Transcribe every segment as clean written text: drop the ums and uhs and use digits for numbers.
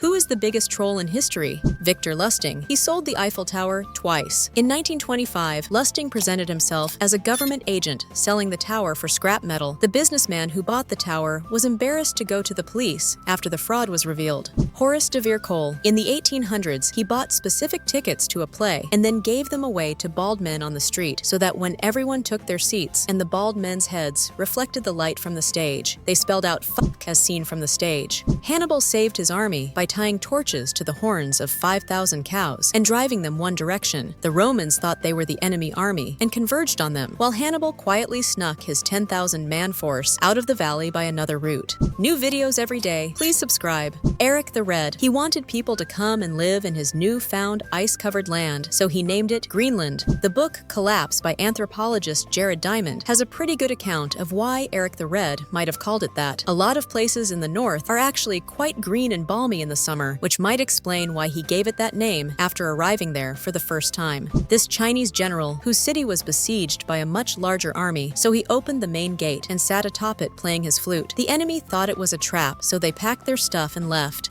Who is the biggest troll in history? Victor Lustig. He sold the Eiffel Tower twice. In 1925, Lustig presented himself as a government agent selling the tower for scrap metal. The businessman who bought the tower was embarrassed to go to the police after the fraud was revealed. Horace de Vere-Cole. In the 1800s, he bought specific tickets to a play and then gave them away to bald men on the street so that when everyone took their seats and the bald men's heads reflected the light from the stage, they spelled out "fuck" as seen from the stage. Hannibal saved his army by tying torches to the horns of 5,000 cows and driving them one direction. The Romans thought they were the enemy army and converged on them, while Hannibal quietly snuck his 10,000-man force out of the valley by another route. New videos every day. Please subscribe. Eric the Red. He wanted people to come and live in his newfound ice-covered land, so he named it Greenland. The book Collapse by anthropologist Jared Diamond has a pretty good account of why Eric the Red might have called it that. A lot of places in the north are actually quite green and balmy in the summer, which might explain why he gave it that name after arriving there for the first time. This Chinese general, whose city was besieged by a much larger army, so he opened the main gate and sat atop it playing his flute. The enemy thought it was a trap, so they packed their stuff and left.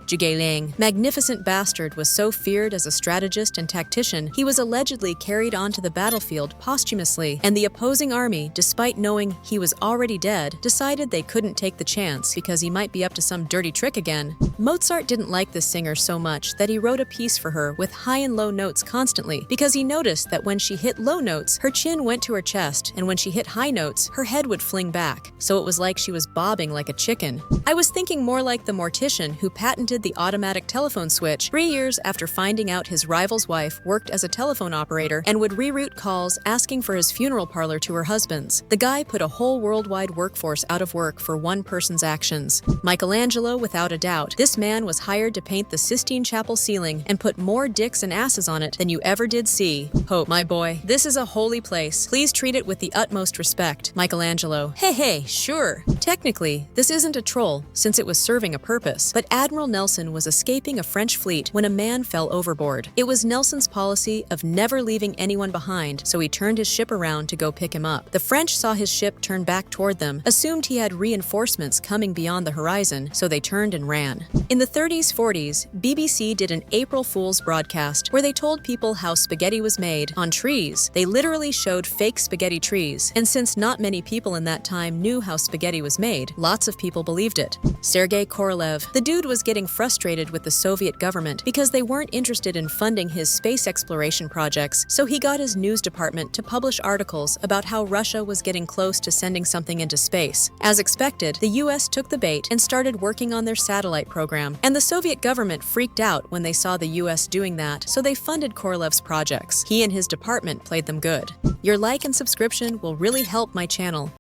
Zhuge Liang. Magnificent Bastard was so feared as a strategist and tactician, he was allegedly carried onto the battlefield posthumously, and the opposing army, despite knowing he was already dead, decided they couldn't take the chance because he might be up to some dirty trick again. Mozart didn't like this singer so much that he wrote a piece for her with high and low notes constantly, because he noticed that when she hit low notes, her chin went to her chest, and when she hit high notes, her head would fling back, so it was like she was bobbing like a chicken. I was thinking more like the mortician who patented the automatic telephone switch 3 years after finding out his rival's wife worked as a telephone operator and would reroute calls asking for his funeral parlor to her husband's. The guy put a whole worldwide workforce out of work for one person's actions. Michelangelo, without a doubt. This man was hired to paint the Sistine Chapel ceiling and put more dicks and asses on it than you ever did see. Hope, my boy, this is a holy place. Please treat it with the utmost respect. Michelangelo. Hey, sure. Technically, this isn't a troll, since it was serving a purpose, but Admiral Nelson was escaping a French fleet when a man fell overboard. It was Nelson's policy of never leaving anyone behind, so he turned his ship around to go pick him up. The French saw his ship turn back toward them, assumed he had reinforcements coming beyond the horizon, so they turned and ran. In the 30s, 40s, BBC did an April Fool's broadcast where they told people how spaghetti was made on trees. They literally showed fake spaghetti trees, and since not many people in that time knew how spaghetti was made, lots of people believed it. Sergei Korolev. The dude was getting frustrated with the Soviet government because they weren't interested in funding his space exploration projects, so he got his news department to publish articles about how Russia was getting close to sending something into space. As expected, the US took the bait and started working on their satellite program, and the Soviet government freaked out when they saw the US doing that, so they funded Korolev's projects. He and his department played them good. Your like and subscription will really help my channel.